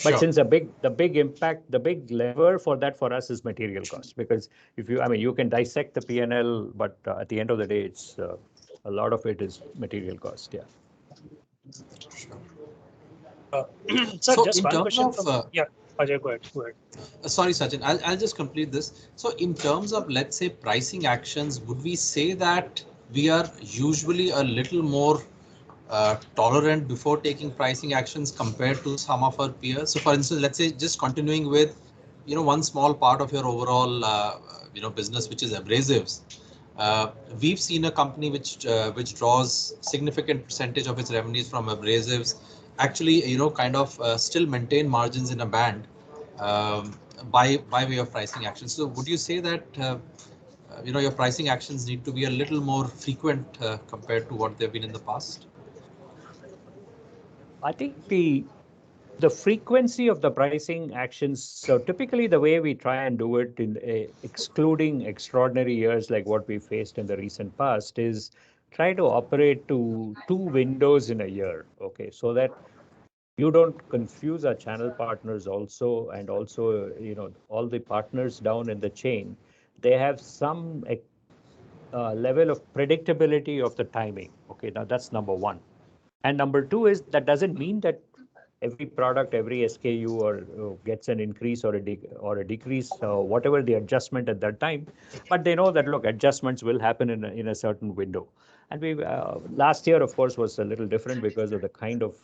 But Sure. since the big impact, the big lever for that for us is material cost, because you can dissect the P&L, but at the end of the day, it's a lot of it is material cost. Yeah. Sir, So just in one terms question of, from Ajay, go ahead. sorry, Sachin, I'll just complete this. So in terms of, let's say, pricing actions, would we say that we are usually a little more tolerant before taking pricing actions compared to some of our peers? So for instance, let's say just continuing with, one small part of your overall, business, which is abrasives. We've seen a company which draws significant percentage of its revenues from abrasives, actually, kind of still maintain margins in a band by way of pricing actions. So would you say that your pricing actions need to be a little more frequent compared to what they've been in the past? I think the frequency of the pricing actions. So typically the way we try and do it in excluding extraordinary years like what we faced in the recent past is try to operate to 2 windows in a year. Okay, so that you don't confuse our channel partners also, and also all the partners down in the chain, they have some level of predictability of the timing. Okay, now that's number one. And number two is that doesn't mean that every product, every SKU or gets an increase or a decrease, whatever the adjustment at that time. But they know that, look, adjustments will happen in a certain window. And we last year, of course, was a little different because of the kind of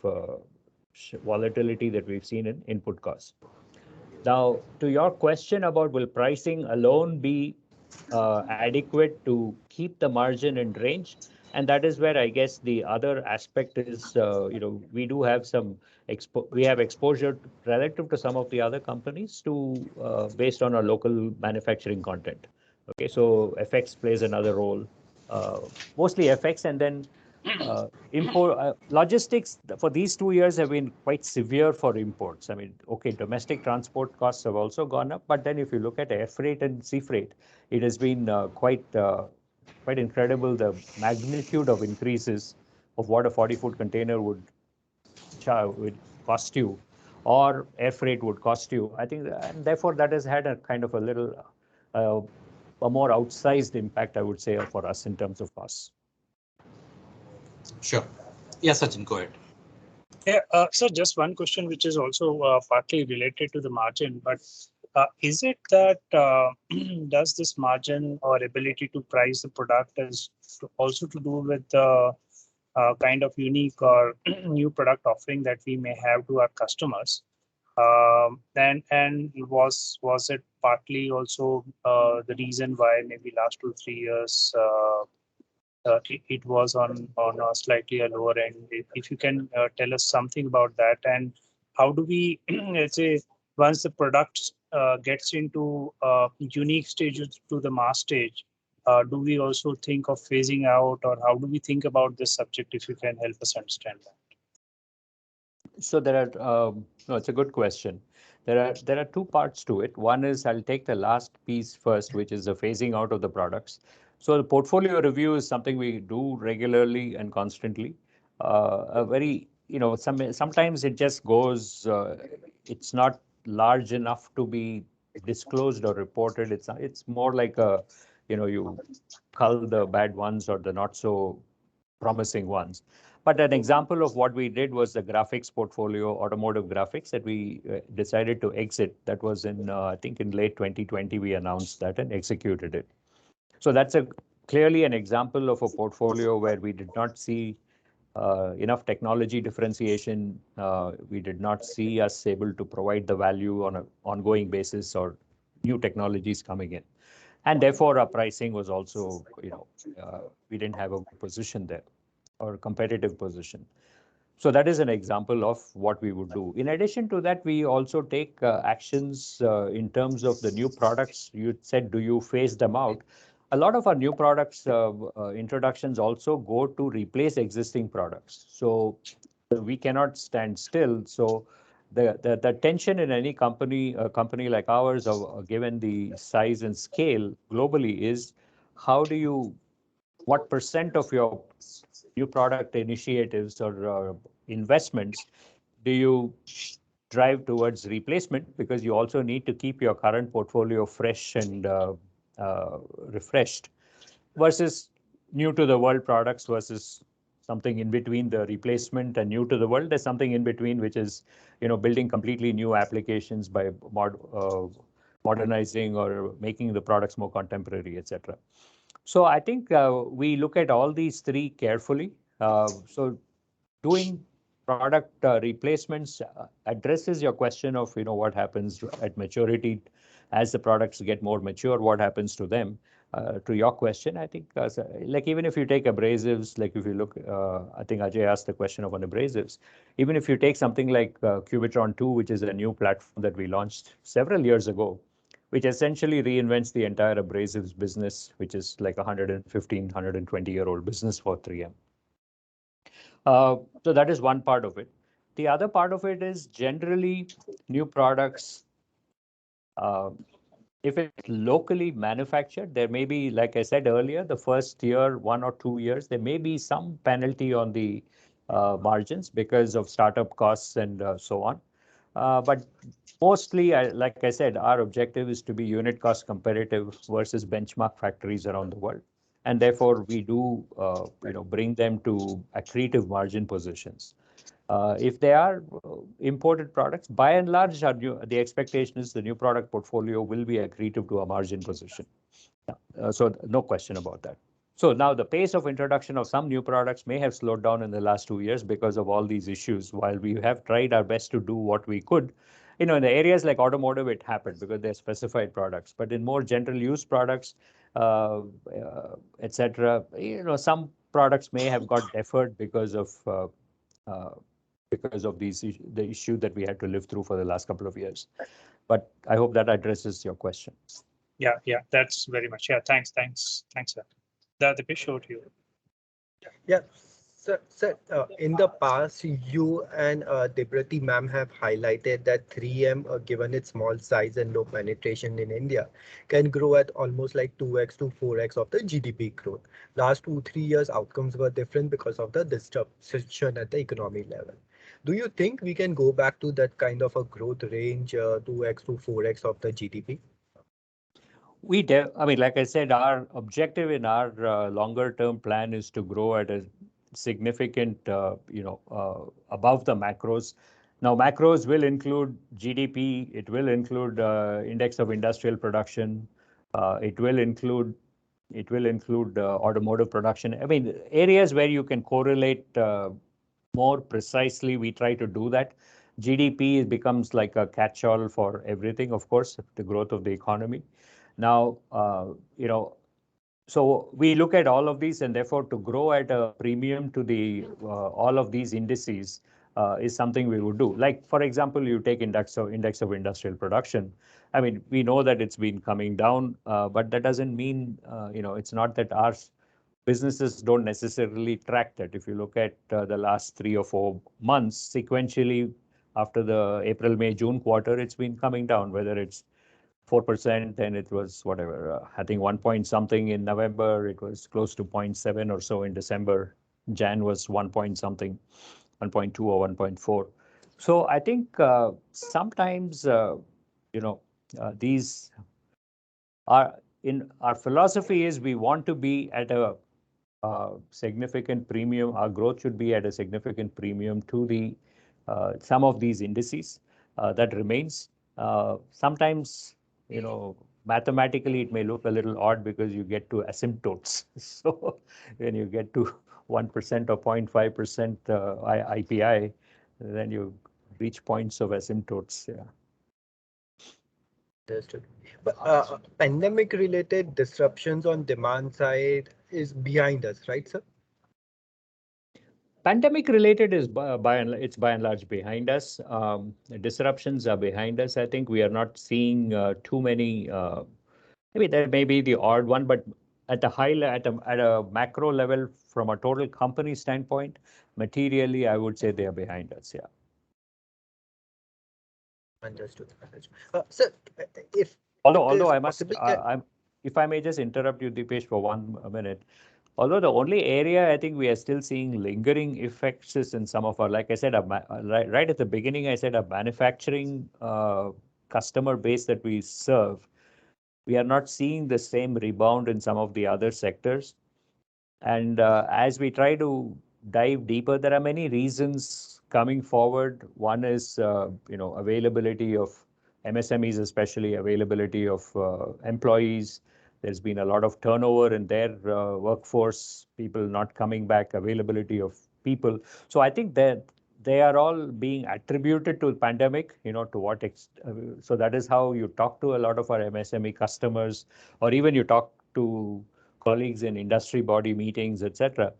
volatility that we've seen in input costs. Now, to your question about will pricing alone be adequate to keep the margin in range? And that is where I guess the other aspect is, we do have we have exposure relative to some of the other companies to based on our local manufacturing content. Okay, so FX plays another role, mostly FX, and then import logistics for these 2 years have been quite severe for imports. I mean, okay, domestic transport costs have also gone up, but then if you look at air freight and sea freight, it has been quite incredible, the magnitude of increases of what a 40-foot container would cost you, or air freight would cost you. I think, and therefore that has had a kind of a little a more outsized impact, I would say, for us in terms of costs. Sure. Yes, Sachin, go ahead. Yeah, so just one question, which is also partly related to the margin, but is it that does this margin or ability to price the product is also to do with the kind of unique or new product offering that we may have to our customers? And was it partly also the reason why maybe last 2-3 years it was on a slightly a lower end? If you can tell us something about that, and how do we, let's say, once the product gets into unique stages to the mass stage, do we also think of phasing out, or how do we think about this subject? If you can help us understand that. So there are, no, it's a good question. There are two parts to it. One is I'll take the last piece first, which is the phasing out of the products. So the portfolio review is something we do regularly and constantly. A very, sometimes it just goes, it's not large enough to be disclosed or reported. It's more like you cull the bad ones or the not so promising ones. But an example of what we did was the graphics portfolio, automotive graphics, that we decided to exit. That was in, I think, in late 2020, we announced that and executed it. So that's clearly an example of a portfolio where we did not see enough technology differentiation. We did not see us able to provide the value on an ongoing basis or new technologies coming in. And therefore, our pricing was also, we didn't have a good position there or competitive position. So that is an example of what we would do. In addition to that, we also take actions in terms of the new products. You said, do you phase them out? A lot of our new products introductions also go to replace existing products. So we cannot stand still. So the tension in any company, a company like ours, given the size and scale globally, is how do you, what percent of your new product initiatives or investments do you drive towards replacement, because you also need to keep your current portfolio fresh and refreshed, versus new to the world products, versus something in between the replacement and new to the world. There's something in between, which is building completely new applications by modernizing or making the products more contemporary, etc. So I think we look at all these three carefully. So doing product replacements addresses your question of what happens at maturity as the products get more mature, what happens to them. To your question, I think like even if you take abrasives, like if you look, I think Ajay asked the question of on abrasives. Even if you take something like Cubitron 2, which is a new platform that we launched several years ago, which essentially reinvents the entire abrasives business, which is like 115, 120-year-old business for 3M. So that is one part of it. The other part of it is generally new products. If it's locally manufactured, there may be, like I said earlier, the first year, 1 or 2 years, there may be some penalty on the margins because of startup costs and so on. But mostly, like I said, our objective is to be unit cost competitive versus benchmark factories around the world. And therefore, we do bring them to accretive margin positions. If they are imported products, by and large, the expectation is the new product portfolio will be accretive to a margin position. So no question about that. So now the pace of introduction of some new products may have slowed down in the last 2 years because of all these issues. While we have tried our best to do what we could, in the areas like automotive, it happened because they're specified products. But in more general use products, etc., some products may have got deferred because of the issue that we had to live through for the last couple of years. But I hope that addresses your question. Yeah, that's very much. Yeah, thanks, sir. The pitch over to you. Yeah, sir, in the past, you and Debrati ma'am have highlighted that 3M, given its small size and low penetration in India, can grow at almost like 2x to 4x of the GDP growth. Last 2, 3 years, outcomes were different because of the disruption at the economy level. Do you think we can go back to that kind of a growth range, 2x to 4x of the GDP? I mean, like I said, our objective in our longer term plan is to grow at a significant, above the macros. Now, macros will include GDP. It will include index of industrial production. It will include automotive production. I mean, areas where you can correlate more precisely, we try to do that. GDP becomes like a catch-all for everything, of course, the growth of the economy. Now, so we look at all of these, and therefore to grow at a premium to the all of these indices, is something we would do. Like, for example, you take index of industrial production. I mean, we know that it's been coming down, but that doesn't mean, it's not that our businesses don't necessarily track that. If you look at the last 3 or 4 months sequentially after the April, May, June quarter, it's been coming down, whether it's 4%, then it was whatever, I think 1 point something in November, it was close to 0.7 or so in December. Jan was 1 point something, 1.2 or 1.4. So I think sometimes, these are in our philosophy is we want to be at a significant premium. Our growth should be at a significant premium to the some of these indices. That remains. Sometimes, mathematically it may look a little odd because you get to asymptotes. So when you get to 1% or 0.5% IPI, then you reach points of asymptotes. Yeah. Understood. But pandemic-related disruptions on demand side is behind us, right, sir? Pandemic related is it's by and large behind us. Disruptions are behind us. I think we are not seeing too many. Maybe there may be the odd one, but at a at a macro level, from a total company standpoint, materially, I would say they are behind us. Yeah. Understood. Sir, if it Although is I must, possible, if I may just interrupt you, Deepesh, for 1 minute. Although the only area I think we are still seeing lingering effects is in some of our, like I said, right at the beginning, I said a manufacturing customer base that we serve, we are not seeing the same rebound in some of the other sectors. And as we try to dive deeper, there are many reasons coming forward. One is, availability of MSMEs, especially availability of employees. There's been a lot of turnover in their workforce, people not coming back, availability of people. So I think that they are all being attributed to the pandemic, to what so that is how you talk to a lot of our MSME customers, or even you talk to colleagues in industry body meetings, etc.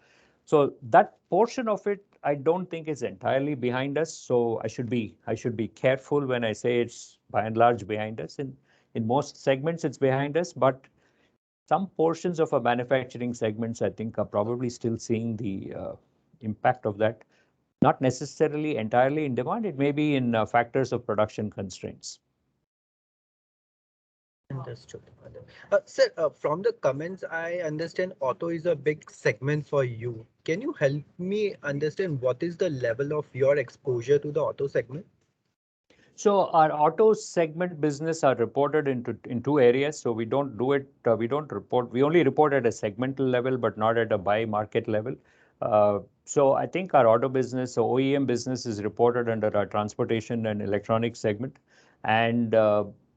So that portion of it, I don't think is entirely behind us. So I should be careful when I say it's by and large behind us. In most segments, it's behind us, but some portions of our manufacturing segments, I think, are probably still seeing the impact of that. Not necessarily entirely in demand. It may be in factors of production constraints. understood. Sir, from the comments, I understand auto is a big segment for you. Can you help me understand what is the level of your exposure to the auto segment? So our auto segment business are reported in two areas. So we don't do it. We don't report. We only report at a segmental level, but not at a by market level. So I think our auto business, so OEM business, is reported under our transportation and electronics segment, and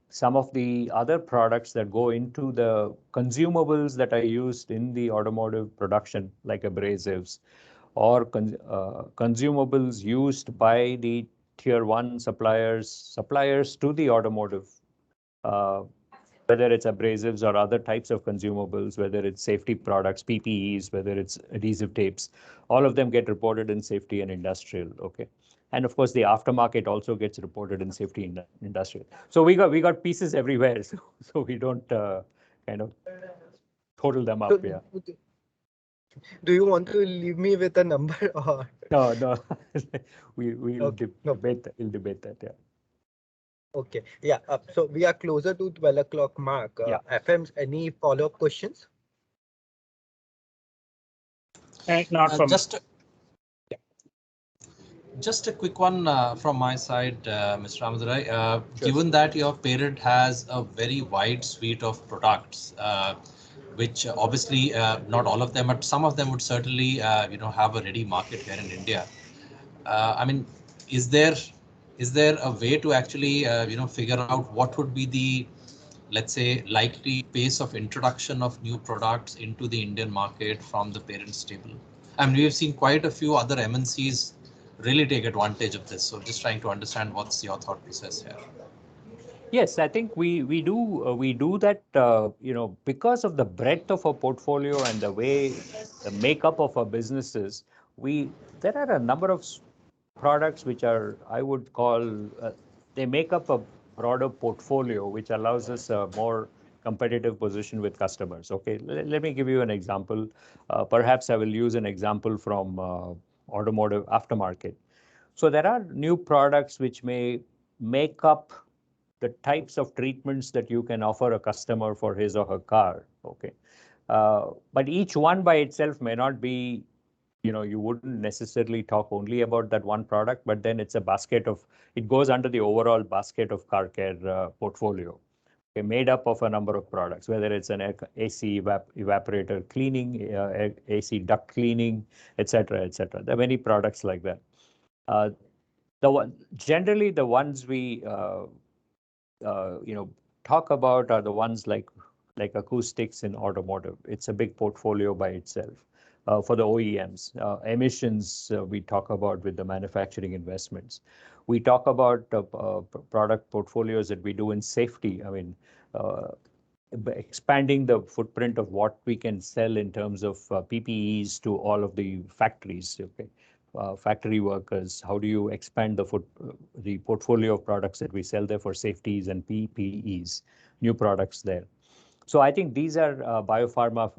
some of the other products that go into the consumables that are used in the automotive production, like abrasives, or consumables used by the tier one suppliers to the automotive, uh, whether it's abrasives or other types of consumables, whether it's safety products, PPEs, whether it's adhesive tapes, all of them get reported in safety and industrial. Okay. And of course, the aftermarket also gets reported in safety and industrial. So we got pieces everywhere. So we don't kind of total them So, up. Yeah. do you want to leave me with a number or? No, no. We'll Okay, no. debate that. We'll debate that. Yeah. Okay, yeah. So we are closer to 12 o'clock mark. Yeah. FMs, any follow-up questions? Not from Just a quick one from my side, Mr. Ramadurai. Sure. Given that your parent has a very wide suite of products, which obviously not all of them, but some of them would certainly have a ready market here in India. I mean, is there a way to actually figure out what would be the, let's say, likely pace of introduction of new products into the Indian market from the parent stable? I mean, we have seen quite a few other MNCs really take advantage of this. So just trying to understand what's your thought process here. Yes, I think we do that, because of the breadth of our portfolio and the way the makeup of our businesses. There are a number of products which are, I would call, they make up a broader portfolio, which allows us a more competitive position with customers. Okay, let me give you an example. Perhaps I will use an example from automotive aftermarket. So there are new products which may make up the types of treatments that you can offer a customer for his or her car. Okay, but each one by itself may not be, you wouldn't necessarily talk only about that one product, but then it's a basket of, it goes under the overall basket of car care portfolio. Okay, made up of a number of products, whether it's an AC evaporator cleaning, AC duct cleaning, etc., etc. There are many products like that. Uh, Generally the ones we talk about are the ones like acoustics in automotive. It's a big portfolio by itself. For the OEMs, emissions we talk about with the manufacturing investments. We talk about product portfolios that we do in safety. I mean, expanding the footprint of what we can sell in terms of PPEs to all of the factories. Okay, factory workers. How do you expand the portfolio of products that we sell there for safeties and PPEs? New products there. So I think these are biopharma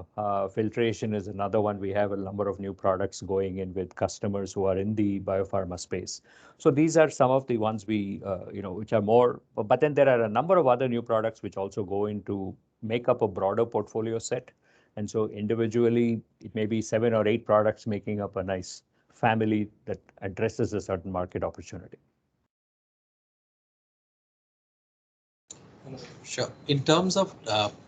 filtration is another one. We have a number of new products going in with customers who are in the biopharma space. So these are some of the ones we, which are more, but then there are a number of other new products which also go into make up a broader portfolio set. And so individually, it may be 7 or 8 products making up a nice family that addresses a certain market opportunity. Sure. In terms of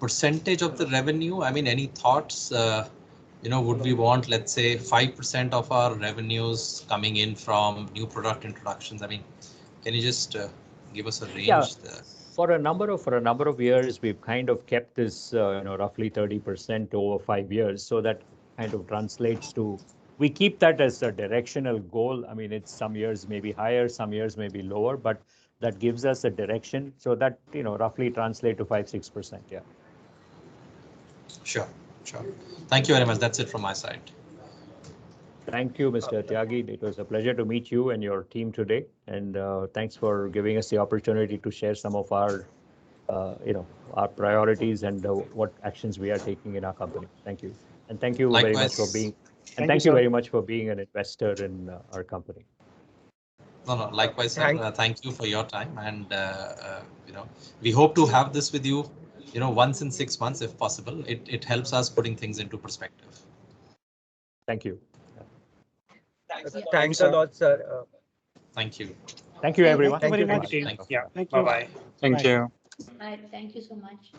percentage of the revenue, I mean, any thoughts? Would we want, let's say, 5% of our revenues coming in from new product introductions? I mean, can you just give us a range? Yeah. For a number of years, we've kind of kept this, roughly 30% over 5 years. So that kind of translates to, we keep that as a directional goal. I mean, it's some years may be higher, some years may be lower, but that gives us a direction. So that, roughly translate to 5-6%. Yeah. Sure. Thank you very much. That's it from my side. Thank you, Mr. Tyagi. It was a pleasure to meet you and your team today. And thanks for giving us the opportunity to share some of our, our priorities and what actions we are taking in our company. Thank you. And thank you very much for being, and thank you very much for being an investor in our company. No, likewise, sir. Thank you for your time. And, we hope to have this with you, once in 6 months, if possible. It helps us putting things into perspective. Thank you. Thanks a lot, sir. Thank you. Thank you, everyone. Thank you very much. Yeah. Thank you. Bye-bye. Thank you. Bye. Thank you so much.